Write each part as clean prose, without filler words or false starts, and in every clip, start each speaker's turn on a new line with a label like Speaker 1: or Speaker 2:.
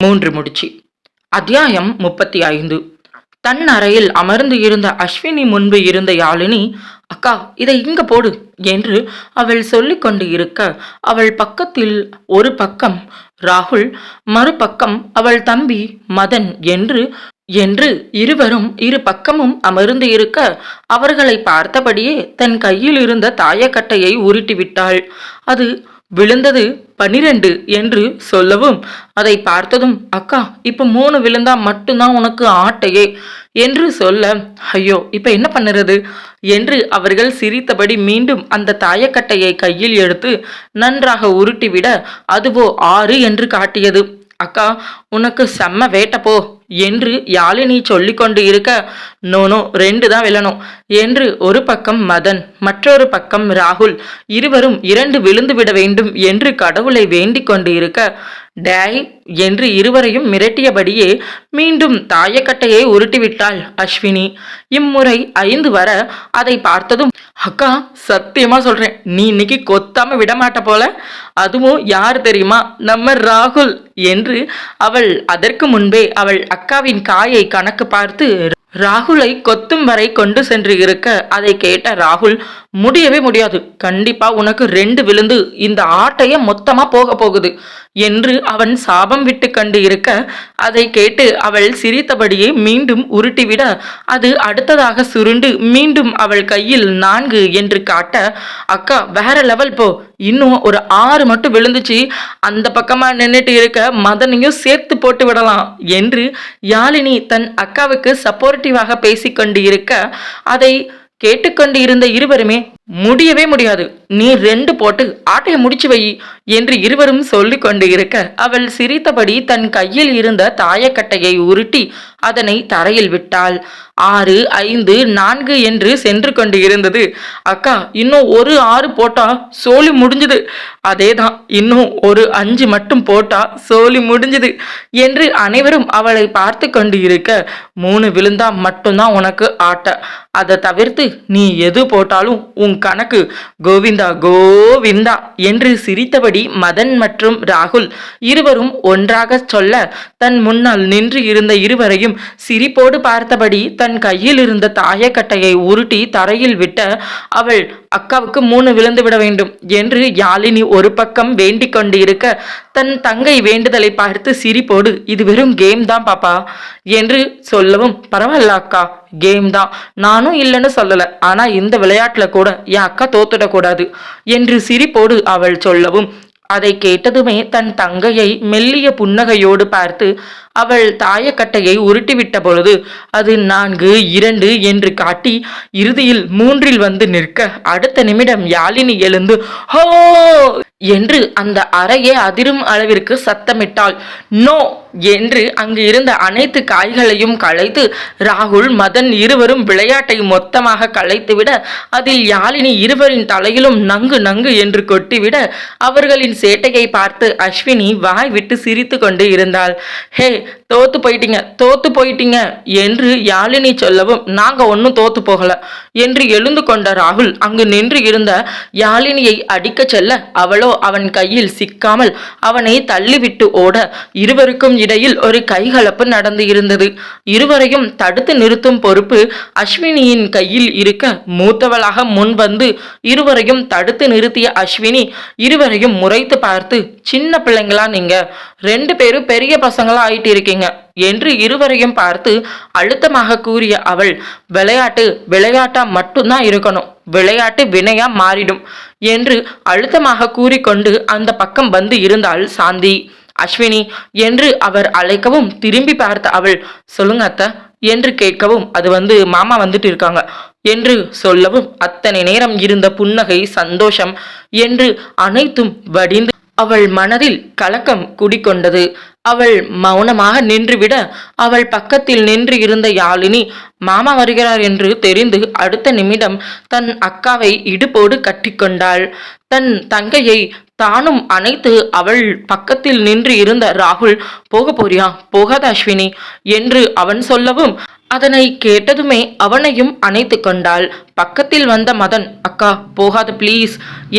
Speaker 1: 3 முடிச்சு. அத்தியாயம் 35. தன் அறையில் அமர்ந்து இருந்த அஸ்வினி முன்பு இருந்த யாழினி, அக்கா இதை இங்க போடு என்று அவள் சொல்லிக் கொண்டு இருக்க, அவள் பக்கத்தில் ஒரு பக்கம் ராகுல், மறுபக்கம் அவள் தம்பி மதன் என்று என்று இருவரும் இரு பக்கமும் அமர்ந்து இருக்க, அவர்களை பார்த்தபடியே தன் கையில் இருந்த தாயக்கட்டையை உருட்டிவிட்டாள். அது விழுந்தது 12 என்று சொல்லவும், அதை பார்த்ததும் அக்கா இப்ப 3 விழுந்தா மட்டும்தான் உனக்கு ஆட்டையே என்று சொல்ல, ஐயோ இப்ப என்ன பண்ணுறது என்று அவர்கள் சிரித்தபடி மீண்டும் அந்த தாயக்கட்டையை கையில் எடுத்து நன்றாக உருட்டிவிட, அதுவோ 6 என்று காட்டியது. அக்கா உனக்கு செம்ம வேட்டப்போ என்று யாழினி சொல்லி கொண்டு இருக்க, நோனோ 2 தான் விழணும் என்று ஒரு பக்கம் மதன், மற்றொரு பக்கம் ராகுல் இருவரும் 2 விழுந்து விட வேண்டும் என்று கடவுளை வேண்டிக் கொண்டு இருக்க, டேய் என்று இருவரையும் மிரட்டியபடியே மீண்டும் தாயக்கட்டையை உருட்டிவிட்டாள் அஸ்வினி. இம்முறை 5 வர அதை பார்த்ததும், அக்கா சத்தியமா சொல்றேன் நீ இன்னைக்கு கொத்தாம விடமாட்ட போல, அதுவும் யார் தெரியுமா, நம்ம ராகுல் என்று அவள் அதற்கு முன்பே அவள் அக்காவின் காயை கணக்கு பார்த்து ராகுலை கொத்தும் வரை கொண்டு சென்று இருக்க, அதை கேட்ட ராகுல், முடியவே முடியாது, கண்டிப்பா உனக்கு 2 விழுந்து இந்த ஆட்டைய மொத்தமா போக போகுது என்று அவன் சாபம் விட்டு கண்டு இருக்க, அதை கேட்டு அவள் சிரித்தபடியே மீண்டும் உருட்டிவிட, அது அடுத்ததாக சுருண்டு மீண்டும் அவள் கையில் 4 என்று காட்ட, அக்கா வேற லெவல் போ, இன்னும் ஒரு 6 மட்டும் விழுந்துச்சு, அந்த பக்கமா நின்றுட்டு இருக்க மதனையும் சேர்த்து போட்டு விடலாம் என்று யாழினி தன் அக்காவுக்கு சப்போர்ட்டிவாக பேசிக்கொண்டு இருக்க, அதை கேட்டுக்கொண்டு இருந்த இருவருமே, முடியவே முடியாது, நீ 2 போட்டு ஆட்டையை முடிச்சு வை என்று இருவரும் சொல்லி கொண்டு இருக்க, அவள் சிரித்தபடி தன் கையில் இருந்த தாயக்கட்டையை உருட்டி அதனை தரையில் விட்டாள். 6, 5, 4 என்று சென்று கொண்டு இருந்தது. அக்கா இன்னும் ஒரு 6 போட்டா சோலி முடிஞ்சுது, அதேதான் இன்னும் ஒரு 5 மட்டும் போட்டா சோலி முடிஞ்சுது என்று அனைவரும் அவளை பார்த்து கொண்டு இருக்க, 3 விழுந்தா மட்டும்தான் உனக்கு ஆட்ட, அதை தவிர்த்து நீ எது போட்டாலும் உன் கணக்கு கோவிந்தா கோவிந்தா என்று சிரித்தபடி மதன் மற்றும் ராகுல் இருவரும் ஒன்றாக சொல்ல, தன் முன்னால் நின்று இருந்த இருவரையும் சிரிப்போடு பார்த்தபடி தன் கையில் இருந்த தாயக்கட்டையை உருட்டி தரையில் விட்ட அவள், அக்காவுக்கு 3 விழுந்து விட வேண்டும் என்று யாழினி ஒரு பக்கம் வேண்டிக் கொண்டு இருக்க, தன் தங்கை வேண்டுதலை பார்த்து சிரிப்போடு, இது வெறும் கேம் தான் பாப்பா என்று சொல்லவும், பரவாயில்ல அக்கா கேம் தான், நானும் இல்லைன்னு சொல்லல, ஆனா இந்த விளையாட்டுல கூட என் அக்கா தோத்துடக்கூடாது என்று சிரிப்போடு அவள் சொல்லவும், அதை கேட்டதுமே தன் தங்கையை மெல்லிய புன்னகையோடு பார்த்து அவள் தாயக்கட்டையை உருட்டிவிட்ட பொழுது அது 4, 2 என்று காட்டி இறுதியில் 3 வந்து நிற்க, அடுத்த நிமிடம் யாழினி எழுந்து ஹோ என்று அந்த அறையே அதிரும் அளவிற்கு சத்தமிட்டாள். நோ என்று அங்கு இருந்த அனைத்து காய்களையும் களைத்து ராகுல் மதன் இருவரும் விளையாட்டை மொத்தமாக களைத்துவிட, அதில் யாழினி இருவரின் தலையிலும் நங்கு நங்கு என்று கொட்டிவிட, அவர்களின் சேட்டையை பார்த்து அஸ்வினி வாய் விட்டு சிரித்து கொண்டு இருந்தாள். ஹே தோத்து போயிட்டீங்க என்று யாழினி சொல்லவும், நாங்க ஒன்னும் தோத்து போகல என்று எழுந்து கொண்ட ராகுல் அங்கு நின்று இருந்த யாழினியை அடிக்க செல்ல, அவளோ அவன் கையில் சிக்காமல் அவனை தள்ளிவிட்டு ஓட, இருவருக்கும் இடையில் ஒரு கைகலப்பு நடந்து இருந்தது. இருவரையும் தடுத்து நிறுத்தும் பொறுப்பு அஸ்வினியின் கையில் இருக்க, மூத்தவளாக முன் வந்து இருவரையும் தடுத்து நிறுத்திய அஸ்வினி இருவரையும் முறைத்து பார்த்து, சின்ன பிள்ளைங்களா நீங்க 2 பேரும் பெரிய பசங்களா ஆயிட்டு இருக்கீங்க என்று இருவரையும் பார்த்து அழுத்தமாக கூறிய அவள், விளையாட்டா மட்டும்தான் இருக்கணும், விளையாட்டு வினையா மாறிடும் என்று அழுத்தமாக கூறிக்கொண்டு அந்த பக்கம் வந்து இருந்தாள் சாந்தி. அஸ்வினி என்று அவர் அழைக்கவும் திரும்பி பார்த்த அவள், சொல்லுங்க அத்தை என்று கேட்கவும், அது மாமா வந்துட்டு இருக்காங்க என்று சொல்லவும், அத்தனை நேரம் இருந்த புன்னகை, சந்தோஷம் என்று அனைத்தும் வடிந்து அவள் மனதில் கலக்கம் குடிக்கொண்டது. அவள் மௌனமாக நின்றுவிட, அவள் பக்கத்தில் நின்று இருந்த யாழினி மாமா வருகிறார் என்று தெரிந்து அடுத்த நிமிடம் தன் அக்காவை இடுப்போடு கட்டிக்கொண்டாள். தன் தங்கையை தானும் அணைத்து அவள் பக்கத்தில் நின்று இருந்த ராகுல், போக போறியா, போகாத அஸ்வினி என்று அவன் சொல்லவும், அதனை கேட்டதுமே அவனையும் அணைத்து கொண்டாள். பக்கத்தில் வந்த மதன், அக்கா போகாத ப்ளீஸ்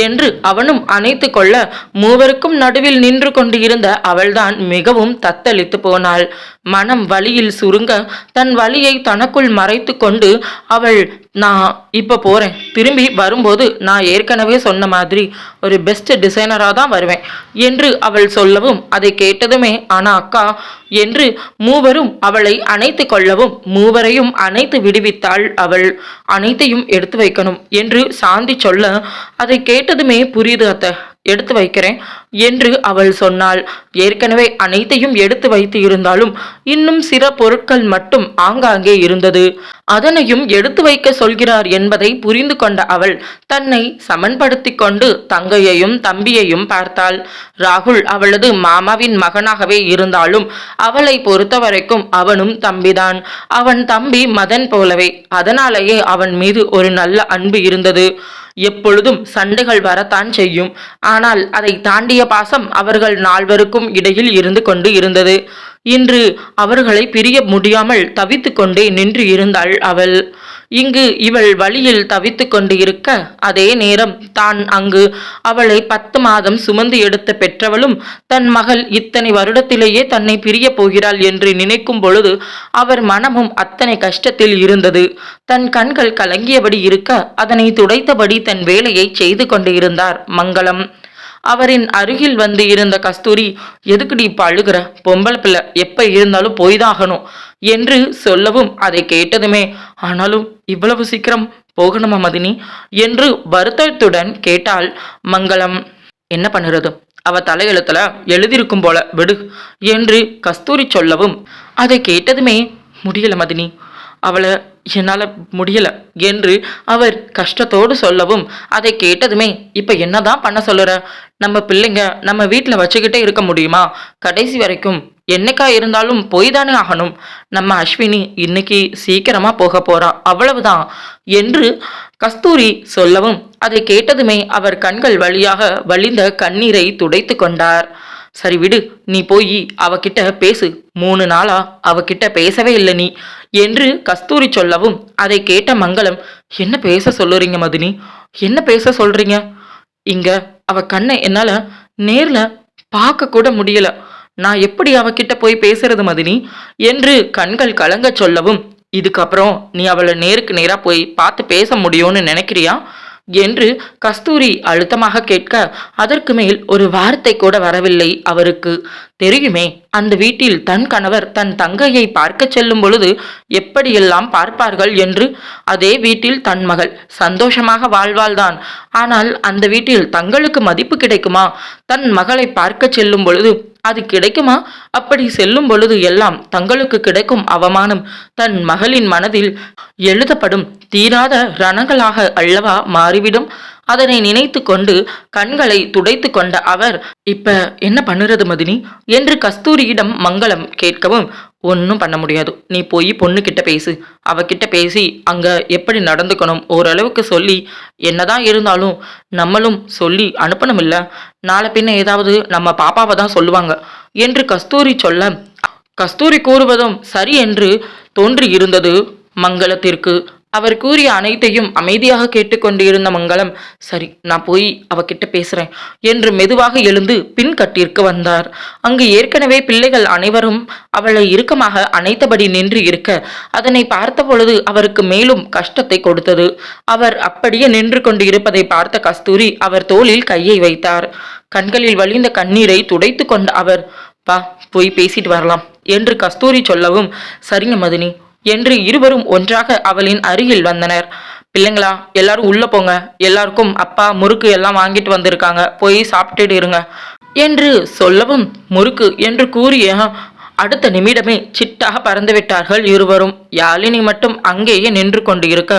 Speaker 1: என்று அவனும் அணைத்து கொள்ள மூவருக்கும் நடுவில் நின்று கொண்டு இருந்த அவள்தான் மிகவும் தத்தளித்து போனாள். மனம் வலியில் சுருங்க தன் வலியை தனக்குள் மறைத்து கொண்டு அவள், நான் இப்போ போறேன், திரும்பி வரும்போது நான் ஏற்கனவே சொன்ன மாதிரி ஒரு பெஸ்ட் டிசைனராக தான் வருவேன் என்று அவள் சொல்லவும் அதை கேட்டதுமே, ஆனா அக்கா என்று மூவரும் அவளை அணைத்து கொள்ளவும் மூவரையும் அணைத்து விடுவித்தாள் அவள். அனைத்தையும் எடுத்து வைக்கணும் என்று சாந்தி சொல்ல, அதை கேட்டதுமே, புரியுது அத்தை, எடுத்து வைக்கிறேன் என்று அவள் சொன்னாள். ஏற்கனவே அனைத்தையும் எடுத்து வைத்து இருந்தாலும் இன்னும் சில பொருட்கள் மட்டும் ஆங்காங்கே இருந்தது. அதனையும் எடுத்து வைக்க சொல்கிறார் என்பதை புரிந்து கொண்ட அவள் தன்னை சமன்படுத்தி கொண்டு தங்கையையும் தம்பியையும் பார்த்தாள். ராகுல் அவளது மாமாவின் மகனாகவே இருந்தாலும் அவளை பொறுத்த வரைக்கும் அவனும் தம்பிதான். அவன் தம்பி மதன் போலவே. அதனாலேயே அவன் மீது ஒரு நல்ல அன்பு இருந்தது. எப்பொழுதும் சண்டைகள் வரத்தான் செய்யும். ஆனால் அதை தாண்டிய பாசம் அவர்கள் நால்வருக்கும் இடையில் இருந்து கொண்டு இருந்தது. இன்று அவர்களை பிரிய முடியாமல் தவித்து கொண்டே நின்று இருந்தாள் அவள். இங்கு இவள் வழியில் தவித்து கொண்டு இருக்க, அதே நேரம் தான் அங்கு அவளை 10 மாதம் சுமந்து எடுத்த பெற்றவளும் தன் மகள் இத்தனை வருடத்திலேயே தன்னை பிரிய போகிறாள் என்று நினைக்கும் பொழுது அவர் மனமும் அத்தனை கஷ்டத்தில் இருந்தது. தன் கண்கள் கலங்கியபடி இருக்க அதனை துடைத்தபடி தன் வேலையை செய்து கொண்டு இருந்தார் மங்களம். அவரின் அருகில் வந்து இருந்த கஸ்தூரி, எதுக்குடி இப்ப அழுகிற, பொம்பளை பிள்ளை எப்ப இருந்தாலும் போய்தாகணும் என்று சொல்லவும் அதை கேட்டதுமே, ஆனாலும் இவ்வளவு சீக்கிரம் போகணுமா மதினி என்று வருத்தத்துடன் கேட்டாள் மங்களம். என்ன பண்ணுறது, அவ தலையெழுத்துல எழுதியிருக்கும் போல, விடு என்று கஸ்தூரி சொல்லவும் அதை கேட்டதுமே, முடியல மதினி, அவளை என்னால் முடியல என்று அவர் கஷ்டத்தோடு சொல்லவும் அதை கேட்டதுமே, இப்ப என்னதான் பண்ண சொல்லுற, நம்ம பிள்ளைங்க நம்ம வீட்டில் வச்சுக்கிட்டே இருக்க முடியுமா, கடைசி வரைக்கும் என்னைக்கா இருந்தாலும் போய் தானே ஆகணும், நம்ம அஸ்வினி இன்னைக்கு சீக்கிரமா போக போறா, அவ்வளவுதான் என்று கஸ்தூரி சொல்லவும் அதை கேட்டதுமே அவர் கண்கள் வழியாக வழிந்த கண்ணீரை துடைத்து கொண்டார். சரி விடு, நீ போய் அவகிட்ட பேசு, 3 நாளா அவகிட்ட பேசவே இல்லை நீ என்று கஸ்தூரி சொல்லவும் அதை கேட்ட மங்களம், என்ன பேச சொல்லுறீங்க மதினி, என்ன பேச சொல்றீங்க, இங்க அவ கண்ணை என்னால நேர்ல பார்க்க கூட முடியல, நான் எப்படி அவகிட்ட போய் பேசுறது மதினி என்று கண்கள் கலங்க சொல்லவும், இதுக்கப்புறம் நீ அவளை நேருக்கு நேரா போய் பார்த்து பேச முடியும்னு நினைக்கிறியா என்று கஸ்தூரி அழுத்தமாக கேட்க, அதற்கு மேல் ஒரு வார்த்தை கூட வரவில்லை அவருக்கு. தெரியுமே, அந்த வீட்டில் தன் கணவர் தன் தங்கையை பார்க்க செல்லும் பொழுது எப்படியெல்லாம் பார்ப்பார்கள் என்று. அதே வீட்டில் தன் மகள் சந்தோஷமாக வாழ்வாள்தான். ஆனால் அந்த வீட்டில் தங்களுக்கு மதிப்பு கிடைக்குமா? தன் மகளை பார்க்க செல்லும் பொழுது அது கிடைக்குமா? அப்படி செல்லும் பொழுது எல்லாம் தங்களுக்கு கிடைக்கும் அவமானம் தன் மகளின் மனதில் எழுதப்படும் தீராத ரணங்களாக அல்லவா மாறிவிடும். அதனை நினைத்து கொண்டு கண்களை துடைத்து கொண்ட அவர், இப்ப என்ன பண்ணுறது மதினி என்று கஸ்தூரியிடம் மங்களம் கேட்கவும், ஒன்றும் பண்ண முடியாது, நீ போய் பொண்ணுக்கிட்ட பேசு, அவகிட்ட பேசி அங்க எப்படி நடந்துக்கணும் ஓரளவுக்கு சொல்லி, என்னதான் இருந்தாலும் நம்மளும் சொல்லி அனுப்பணும் இல்ல, நாளை பின்ன ஏதாவது நம்ம பாப்பாவை தான் சொல்லுவாங்க என்று கஸ்தூரி சொல்ல, கஸ்தூரி கூறுவதும் சரி என்று தோன்றி இருந்தது மங்களத்திற்கு. அவர் கூறிய அனைத்தையும் அமைதியாக கேட்டுக்கொண்டிருந்த மங்களம், சரி நான் போய் அவகிட்ட பேசுறேன் என்று மெதுவாக எழுந்து பின்கட்டிற்கு வந்தார். அங்கு ஏற்கனவே பிள்ளைகள் அனைவரும் அவளை இறுக்கமாக அணைத்தபடி நின்று இருக்க அதனை பார்த்த பொழுது அவருக்கு மேலும் கஷ்டத்தை கொடுத்தது. அவர் அப்படியே நின்று கொண்டு இருப்பதை பார்த்த கஸ்தூரி அவர் தோளில் கையை வைத்தார். கண்களில் வழிந்த கண்ணீரை துடைத்து கொண்ட அவர், வா போய் பேசிட்டு வரலாம் என்று கஸ்தூரி சொல்லவும், சரிங்க மதினி என்று இருவரும் ஒன்றாக அவளின் அருகில் வந்தனர். பிள்ளைங்களா, எல்லாரும் உள்ள போங்க, எல்லாருக்கும் அப்பா முறுக்கு எல்லாம் வாங்கிட்டு வந்திருக்காங்க, போய் சாப்பிட்டுட்டு இருங்க என்று சொல்லவும், முறுக்கு என்று கூறிய அடுத்த நிமிடமே சிட்டாக பறந்து விட்டார்கள் இருவரும். யாழினி மட்டும் அங்கேயே நின்று கொண்டு இருக்க,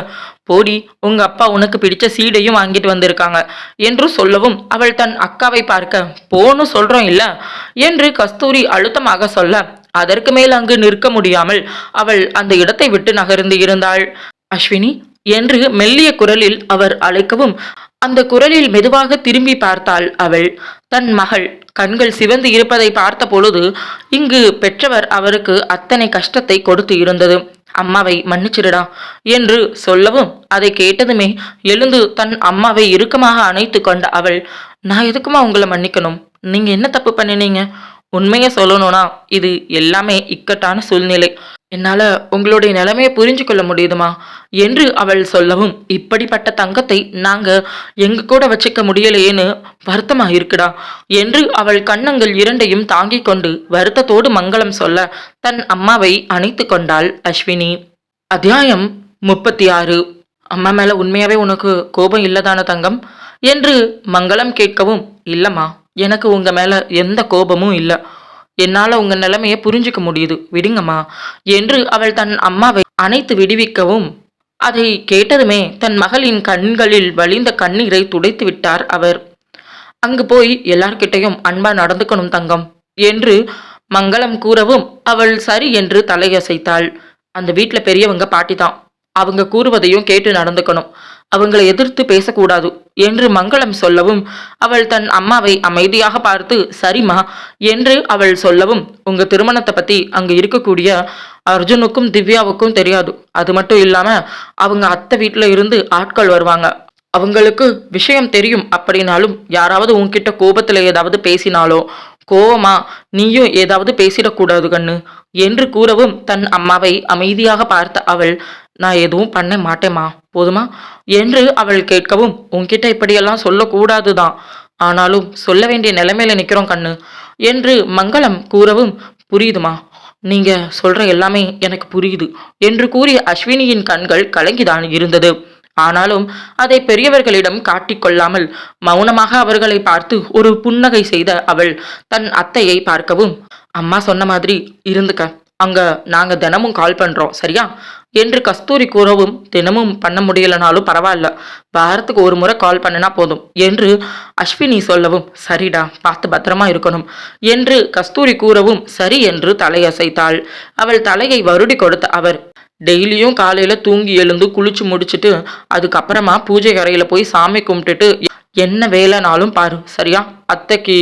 Speaker 1: போடி, உங்க அப்பா உனக்கு பிடிச்ச சீடையும் வாங்கிட்டு வந்திருக்காங்க என்று சொல்லவும் அவள் தன் அக்காவை பார்க்க, போன்னு சொல்றோம் இல்ல என்று கஸ்தூரி அழுத்தமாக சொல்ல, அதற்கு மேல் அங்கு நிற்க முடியாமல் அவள் அந்த இடத்தை விட்டு நகர்ந்து இருந்தாள். அஸ்வினி என்று மெல்லிய குரலில் அவர் அழைக்கவும் அந்த குரலில் மெதுவாக திரும்பி பார்த்தாள் அவள். தன் மகள் கண்கள் சிவந்து இருப்பதை பார்த்த பொழுது இங்கு பெற்றவர் அவருக்கு அத்தனை கஷ்டத்தை கொடுத்து இருந்தது. அம்மாவை மன்னிச்சிடுடா என்று சொல்லவும் அதை கேட்டதுமே எழுந்து தன் அம்மாவை இறுக்கமாக அணைத்து கொண்ட அவள், நான் எதுக்குமா உங்களை மன்னிக்கணும்? நீங்க என்ன தப்பு பண்ணினீங்க? உண்மையை சொல்லணும்னா இது எல்லாமே இக்கட்டான சூழ்நிலை. என்னால உங்களுடைய நிலைமையை புரிஞ்சு கொள்ள முடியுதுமா என்று அவள் சொல்லவும், இப்படிப்பட்ட தங்கத்தை நாங்க எங்க கூட வச்சுக்க முடியலையேன்னு வருத்தமா இருக்குடா என்று அவள் கன்னங்கள் இரண்டையும் தாங்கிக் கொண்டு வருத்தத்தோடு மங்களம் சொல்ல தன் அம்மாவை அணைத்து கொண்டாள் அஸ்வினி. அத்தியாயம் 36. அம்மா மேல உண்மையாவே உனக்கு கோபம் இல்லதான தங்கம் என்று மங்களம் கேட்கவும், இல்லம்மா, எனக்கு உங்க மேல எந்த கோபமும் இல்லை. என்னால உங்க நிலைமைய புரிஞ்சுக்க முடியுது, விடுங்கம்மா என்று அவள் தன் அம்மாவை அணைத்து விடுவிக்கவும், அதை கேட்டதுமே தன் மகளின் கண்களில் வழிந்த கண்ணீரை துடைத்து விட்டார் அவர். அங்கு போய் எல்லார்கிட்டையும் அன்பா நடந்துக்கணும் தங்கம் என்று மங்களம் கூறவும் அவள் சரி என்று தலையசைத்தாள். அந்த வீட்டுல பெரியவங்க பாட்டி தான், அவங்க கூறுவதையும் கேட்டு நடந்துக்கணும், அவங்களை எதிர்த்து பேசக்கூடாது என்று மங்களம் சொல்லவும் அவள் தன் அம்மாவை அமைதியாக பார்த்து சரிம்மா என்று அவள் சொல்லவும், உங்க திருமணத்தை பத்தி அங்க இருக்கக்கூடிய அர்ஜுனுக்கும் திவ்யாவுக்கும் தெரியாது. அது மட்டும் இல்லாம அவங்க அத்தை வீட்டுல இருந்து ஆட்கள் வருவாங்க, அவங்களுக்கு விஷயம் தெரியும். அப்படின்னாலும் யாராவது உன்கிட்ட கோபத்துல ஏதாவது பேசினாலோ, கோவமா நீயும் ஏதாவது பேசிடக்கூடாது கண்ணு என்று கூறவும் தன் அம்மாவை அமைதியாக பார்த்த அவள், நான் எதுவும் பண்ண மாட்டேம்மா, போதுமா என்று அவள் கேட்கவும், உன்கிட்ட இப்படியெல்லாம் சொல்லக்கூடாதுதான், ஆனாலும் சொல்ல வேண்டிய நிலைமையில நிக்கிறோம் கண்ணு என்று மங்களம் கூறவும், புரியுதுமா, நீங்க சொல்ற எல்லாமே எனக்கு புரியுது என்று கூறிய அஸ்வினியின் கண்கள் கலங்கிதான் இருந்தது. ஆனாலும் அதை பெரியவர்களிடம் காட்டிக்கொள்ளாமல் மௌனமாக அவர்களை பார்த்து ஒரு புன்னகை செய்த அவள் தன் அத்தையை பார்க்கவும், அம்மா சொன்ன மாதிரி இருந்துக்க, அங்க நாங்க தினமும் கால் பண்றோம் சரியா என்று கஸ்தூரி கூறவும், தினமும் பண்ண முடியலனாலும் பரவாயில்ல, வாரத்துக்கு ஒரு முறை கால் பண்ணினா போதும் என்று அஸ்வினி சொல்லவும், சரிடா, பார்த்து பத்திரமா இருக்கணும் என்று கஸ்தூரி கூறவும் சரி என்று தலையசைத்தாள். அவள் தலையை வருடி கொடுத்த அவர், டெய்லியும் காலையில தூங்கி எழுந்து குளிச்சு முடிச்சுட்டு அதுக்கப்புறமா பூஜை அறையில போய் சாமி கும்பிட்டுட்டு என்ன வேலைனாலும் பாரு சரியா, அத்தைக்கு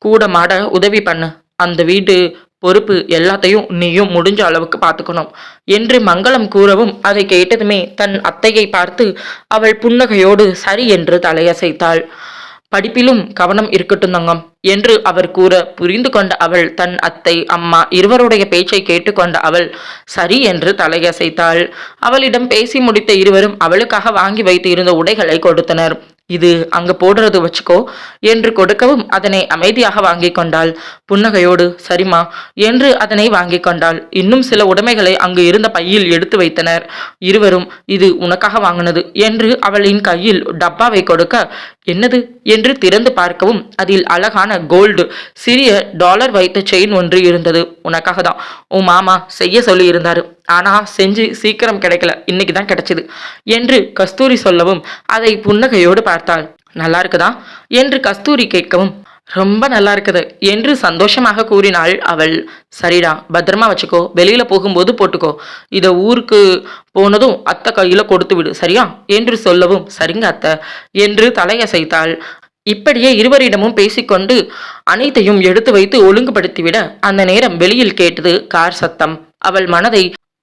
Speaker 1: கூட மாட உதவி பண்ணு, அந்த வீட்டு பொறுப்பு எல்லாத்தையும் நீயும் முடிஞ்ச அளவுக்கு பார்த்துக்கணும் என்று மங்களம் கூறவும் அதை கேட்டதுமே தன் அத்தையை பார்த்து அவள் புன்னகையோடு சரி என்று தலையசைத்தாள். படிப்பிலும் கவனம் இருக்கட்டும் தங்கம் என்று அவர் கூற புரிந்து கொண்ட அவள் தன் அத்தை அம்மா இருவருடைய பேச்சை கேட்டுக்கொண்ட அவள் சரி என்று தலையசைத்தாள். அவளிடம் பேசி முடித்த இருவரும் அவளுக்காக வாங்கி வைத்து இருந்த உடைகளை கொடுத்தனர். இது அங்க போடுறது வச்சுக்கோ என்று கொடுக்கவும் அதனை அமைதியாக வாங்கி கொண்டாள். புன்னகையோடு சரிமா என்று அதனை வாங்கி கொண்டாள். இன்னும் சில உடைமைகளை அங்கு இருந்த பையில் எடுத்து வைத்தனர். இருவரும் இது உனக்காக வாங்கினது என்று அவளின் கையில் டப்பாவை கொடுக்க, என்னது என்று திறந்து பார்க்கவும் அதில் அழகான கோல்டு சிறிய டாலர் வைத்த செயின் ஒன்று இருந்தது. உனக்காக தான் உன் மாமா செய்ய சொல்லி இருந்தாரு, ஆனா செஞ்சு சீக்கிரம் கிடைக்கல, இன்னைக்கு தான் கிடைச்சது என்று கஸ்தூரி சொல்லவும் அதை புன்னகையோடு பார்த்தாள். நல்லா இருக்குதா என்று கஸ்தூரி கேட்கவும், ரொம்ப நல்லா இருக்குது என்று சந்தோஷமாக கூறினாள் அவள். சரிடா, பத்திரமா வச்சுக்கோ, வெளியில போகும்போது போட்டுக்கோ, இத ஊருக்கு போனதும் அத்தை கையில கொடுத்து விடு சரியா என்று சொல்லவும் சரிங்க அத்தை என்று தலையசைத்தாள். இப்படியே இருவரிடமும் பேசிக்கொண்டு அனைத்தையும் எடுத்து வைத்து ஒழுங்குபடுத்திவிட அந்த நேரம் வெளியில் கேட்டது கார் சத்தம்.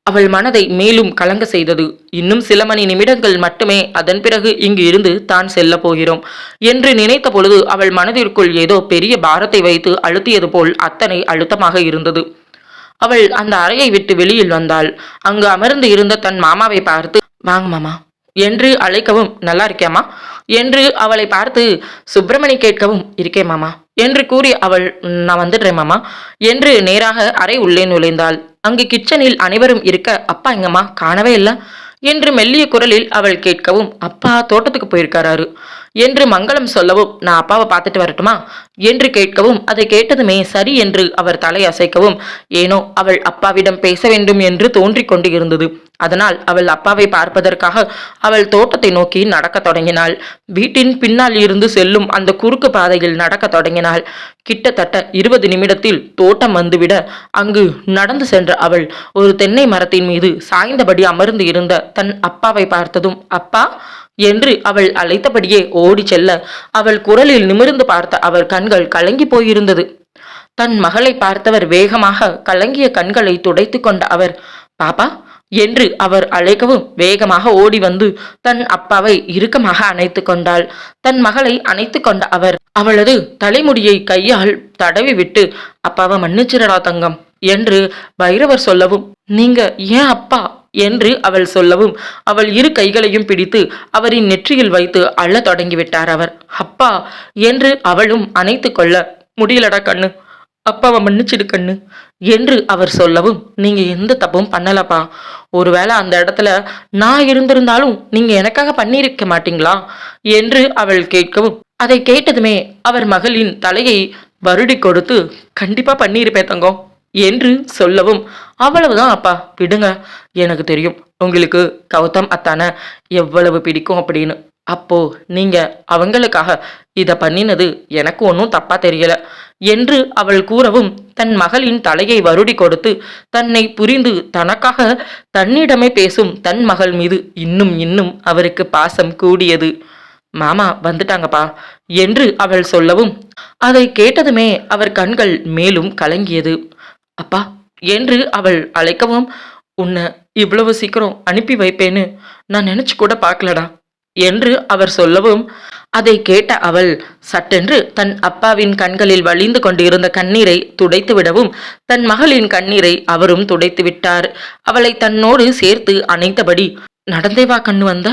Speaker 1: அவள் மனதை மேலும் கலங்க செய்தது. இன்னும் சில மணி நிமிடங்கள் மட்டுமே, அதன் பிறகு இங்கு இருந்து தான் செல்ல போகிறோம் என்று நினைத்த பொழுது அவள் மனதிற்குள் ஏதோ பெரிய பாரத்தை வைத்து அழுத்தியது போல் அத்தனை அழுத்தமாக இருந்தது. அவள் அந்த அறையை விட்டு வெளியில் வந்தாள். அங்கு அமர்ந்து இருந்த தன் மாமாவை பார்த்து, வாங்க மாமா என்று அழைக்கவும், நல்லா இருக்கியாமா என்று அவளை பார்த்து சுப்பிரமணி கேட்கவும், இருக்கே மாமா என்று கூறி அவள், நான் வந்துடுறேன் மாமா என்று நேராக அறை உள்ளே நுழைந்தாள். அங்கு கிச்சனில் அனைவரும் இருக்க, அப்பா எங்கம்மா காணவே இல்லை என்று மெல்லிய குரலில் அவள் கேட்கவும், அப்பா தோட்டத்துக்கு போயிருக்காரு என்று மங்களம் சொல்லவும், நான் அப்பாவை பார்த்துட்டு வரட்டுமா என்று கேட்கவும் அதை கேட்டதுமே சரி என்று அவர் தலை அசைக்கவும், ஏனோ அவள் அப்பாவிடம் பேச வேண்டும் என்று தோன்றிக் கொண்டு இருந்தது. அதனால் அவள் அப்பாவை பார்ப்பதற்காக அவள் தோட்டத்தை நோக்கி நடக்க தொடங்கினாள். வீட்டின் பின்னால் இருந்து செல்லும் அந்த குறுக்கு பாதையில் நடக்க தொடங்கினாள். கிட்டத்தட்ட 20 நிமிடத்தில் தோட்டம் வந்துவிட அங்கு நடந்து சென்ற அவள் ஒரு தென்னை மரத்தின் மீது சாய்ந்தபடி அமர்ந்து இருந்த தன் அப்பாவை பார்த்ததும், அப்பா என்று அவள் அழைத்தபடியே ஓடி செல்ல அவள் குரலில் நிமிர்ந்து பார்த்த அவர் கண்கள் கலங்கி போயிருந்தது. தன் மகளை பார்த்தவர் வேகமாக கலங்கிய கண்களை துடைத்து கொண்ட அவர், பாப்பா என்று அவர் அழைக்கவும் வேகமாக ஓடி வந்து தன் அப்பாவை இறுக்கமாக அணைத்து கொண்டாள். தன் மகளை அணைத்து கொண்ட அவர் அவளது தலைமுடியை கையால் தடவி விட்டு, அப்பாவை மன்னிச்சிடடா தங்கம் என்று பைரவர் சொல்லவும், நீங்க ஏன் அப்பா என்று அவள் சொல்லவும் அவள் இரு கைகளையும் பிடித்து அவரின் நெற்றியில் வைத்து அள்ளத் தொடங்கிவிட்டார் அவர். அப்பா என்று அவளும் அணைத்து கொள்ள, முடியலடா கண்ணு, அப்பாவை மன்னிச்சிடு கண்ணு என்று அவர் சொல்லவும், நீங்க எந்த தப்பும் பண்ணலப்பா, ஒருவேளை அந்த இடத்துல நான் இருந்திருந்தாலும் நீங்க எனக்காக பண்ணியிருக்க மாட்டீங்களா என்று அவள் கேட்கவும், அதை கேட்டதுமே அவர் மகளின் தலையை வருடி கொடுத்து, கண்டிப்பா பண்ணியிருப்பேன் தங்கம் என்று சொல்லவும், அவ்வளவுதான் அப்பா, விடுங்க, எனக்கு தெரியும் உங்களுக்கு கௌதம் அத்தான எவ்வளவு பிடிக்கும் அப்படின்னு. அப்போ நீங்க அவங்களுக்காக இத பண்ணினது எனக்கு ஒன்றும் தப்பா தெரியல என்று அவள் கூறவும், தன் மகளின் தலையை வருடி கொடுத்து தன்னை புரிந்து தனக்காக தன்னிடமே பேசும் தன் மகள் மீது இன்னும் இன்னும் அவருக்கு பாசம் கூடியது. மாமா வந்துட்டாங்கப்பா என்று அவள் சொல்லவும், அதை கேட்டதுமே அவர் கண்கள் மேலும் கலங்கியது. அப்பா என்று அவள் அழைக்கவும், உன்னை இவ்வளவு சீக்கிரம் அனுப்பி வைப்பேன்னு நான் நினைச்சு கூட பார்க்கலடா என்று அவர் சொல்லவும், அதை கேட்ட அவள் சட்டென்று தன் அப்பாவின் கண்களில் வழிந்து கொண்டிருந்த கண்ணீரை துடைத்து விடவும், தன் மகளின் கண்ணீரை அவரும் துடைத்து விட்டார். அவளை தன்னோடு சேர்த்து அணைத்தபடி, நடந்தே வா கண்ணு வந்த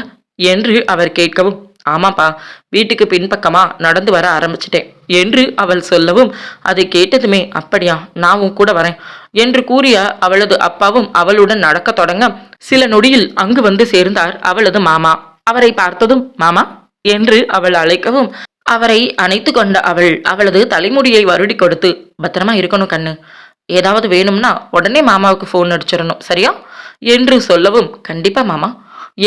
Speaker 1: என்று அவர் கேட்கவும், ஆமாப்பா, வீட்டுக்கு பின்பக்கமா நடந்து வர ஆரம்பிச்சிட்டேன் என்று அவள் சொல்லவும், அதை கேட்டதுமே அப்படியா, நான் உன் கூட வரேன் என்று கூறிய அவளது அப்பாவும் அவளுடன் நடக்க தொடங்க, சில நொடியில் அங்கு வந்து சேர்ந்தார் அவளது மாமா. அவரை பார்த்ததும் மாமா என்று அவள் அழைக்கவும், அவரை அணைத்து கொண்ட அவள் அவளது தலைமுடியை வருடி கொடுத்து, பத்திரமா இருக்கணும் கண்ணு, ஏதாவது வேணும்னா உடனே மாமாவுக்கு ஃபோன் அடிச்சிடணும் சரியா என்று சொல்லவும், கண்டிப்பா மாமா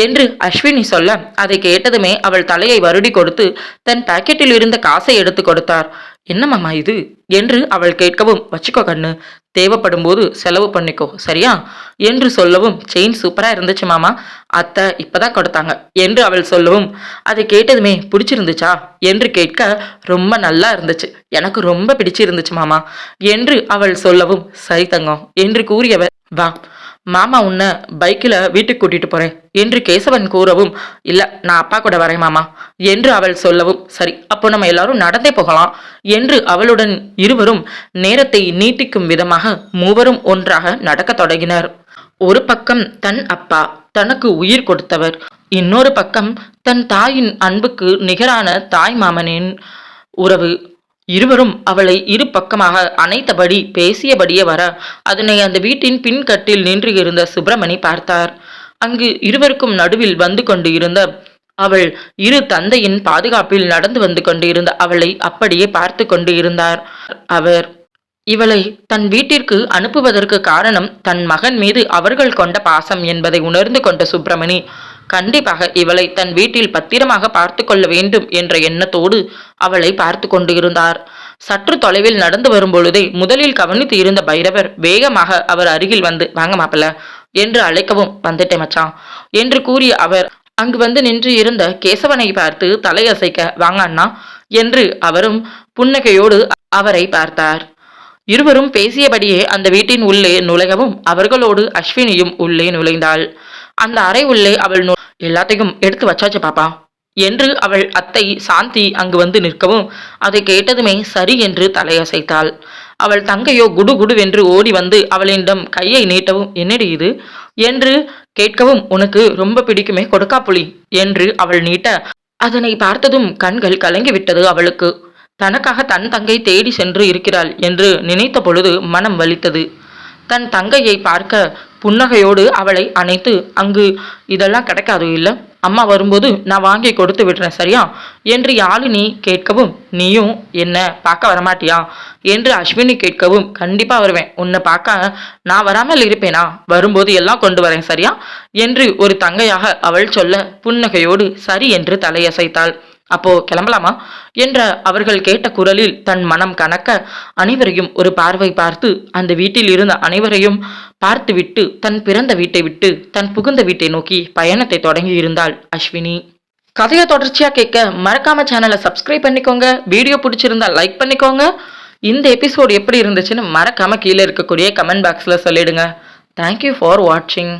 Speaker 1: என்று அஸ்வினி சொல்ல, அதை கேட்டதுமே அவள் தலையை வருடி கொடுத்து தன் பாக்கெட்டில் இருந்த காசை எடுத்து கொடுத்தார். என்ன மாமா இது என்று அவள் கேட்கவும், வச்சுக்கோ கண்ணு, தேவைப்படும் போது செலவு பண்ணிக்கோ சரியா என்று சொல்லவும், செயின் சூப்பரா இருந்துச்சு மாமா, அத்தை இப்பதான் கொடுத்தாங்க என்று அவள் சொல்லவும், அதை கேட்டதுமே பிடிச்சிருந்துச்சா என்று கேட்க, ரொம்ப நல்லா இருந்துச்சு, எனக்கு ரொம்ப பிடிச்சிருந்துச்சு மாமா என்று அவள் சொல்லவும், சரி தங்கம் என்று கூறியவர், வா மாமா உன்னை பைக்கில் வீட்டுக்கு கூட்டிட்டு போறேன் என்று கேசவன் கூறவும், இல்ல நான் அப்பா கூட வரேன் மாமா என்று அவள் சொல்லவும், சரி அப்போ நம்ம எல்லாரும் நடந்தே போகலாம் என்று அவளுடன் இருவரும் நேரத்தை நீட்டிக்கும் விதமாக மூவரும் ஒன்றாக நடக்க தொடங்கினர். ஒரு பக்கம் தன் அப்பா, தனக்கு உயிர் கொடுத்தவர், இன்னொரு பக்கம் தன் தாயின் அன்புக்கு நிகரான தாய் மாமனின் உறவு. இருவரும் அவளை இரு பக்கமாக அணைத்தபடி பேசியபடியே வர, அதனை அந்த வீட்டின் பின்கட்டில் நின்று இருந்த சுப்பிரமணி பார்த்தார். அங்கு இருவருக்கும் நடுவில் வந்து கொண்டு இருந்த அவள் இரு தந்தையின் பாதுகாப்பில் நடந்து வந்து கொண்டு இருந்த அவளை அப்படியே பார்த்து கொண்டு இருந்தார். அவர் இவளை தன் வீட்டிற்கு அனுப்புவதற்கு காரணம் தன் மகன் மீது அவர்கள் கொண்ட பாசம் என்பதை உணர்ந்து கொண்ட சுப்பிரமணி, கண்டிப்பாக இவளை தன் வீட்டில் பத்திரமாக பார்த்து கொள்ள வேண்டும் என்ற எண்ணத்தோடு அவளை பார்த்து கொண்டு இருந்தார். சற்று தொலைவில் நடந்து வரும் பொழுதே முதலில் கவனித்து இருந்த பைரவர் வேகமாக அவர் அருகில் வந்து, வாங்க மாப்பிள்ள என்று அழைக்கவும், வந்துட்டே மச்சான் என்று கூறிய அவர் அங்கு வந்து நின்று இருந்த கேசவனை பார்த்து தலையசைக்க, வாங்க அண்ணா என்று அவரும் புன்னகையோடு அவரை பார்த்தார். இருவரும் பேசியபடியே அந்த வீட்டின் உள்ளே நுழையவும் அவர்களோடு அஸ்வினியும் உள்ளே நுழைந்தாள். அந்த அறை உள்ளே அவள் எல்லாத்தையும் எடுத்து வச்சாச்சு பாப்பா என்று அவள் அத்தை சாந்தி அங்கு வந்து நிற்கவும், அதை கேட்டதுமே சரி என்று தலையசைத்தாள். அவள் தங்கையோ குடுகுடுவென்று ஓடி வந்து அவளிடம் கையை நீட்டவும், என்னடி இது என்று கேட்கவும், உனக்கு ரொம்ப பிடிக்குமே கொடுக்காப்புளி என்று அவள் நீட்ட, அதனை பார்த்ததும் கண்கள் கலங்கிவிட்டது அவளுக்கு. தனக்காக தன் தங்கை தேடி சென்று இருக்கிறாள் என்று நினைத்த பொழுது மனம் வலித்தது. தன் தங்கையை பார்க்க புன்னகையோடு அவளை அணைத்து, அங்கு இதெல்லாம் கிடைக்காது இல்ல, அம்மா வரும்போது நான் வாங்கி கொடுத்து விடுறேன் சரியா என்று யாழினி கேட்கவும், நீயும் என்ன பார்க்க வரமாட்டியா என்று அஸ்வினி கேட்கவும், கண்டிப்பா வருவேன், உன்னை பார்க்க நான் வராமல் இருப்பேனா, வரும்போது எல்லாம் கொண்டு வரேன் சரியா என்று ஒரு தங்கையாக அவள் சொல்ல புன்னகையோடு சரி என்று தலையசைத்தாள். அப்போ கிளம்பலாமா என்ற அவர்கள் கேட்ட குரலில் தன் மனம் கனக்க அனைவரையும் ஒரு பார்வை பார்த்து அந்த வீட்டில் இருந்த அனைவரையும் பார்த்துவிட்டு தன் பிறந்த வீட்டை விட்டு தன் புகுந்த வீட்டை நோக்கி பயணத்தை தொடங்கி இருந்தாள் அஸ்வினி. கதையை தொடர்ச்சியா கேட்க மறக்காம சேனலை சப்ஸ்கிரைப் பண்ணிக்கோங்க. வீடியோ பிடிச்சிருந்தா லைக் பண்ணிக்கோங்க. இந்த எபிசோடு எப்படி இருந்துச்சுன்னு மறக்காம கீழே இருக்கக்கூடிய கமெண்ட் பாக்ஸ்ல சொல்லிடுங்க. தேங்க்யூ ஃபார் வாட்சிங்.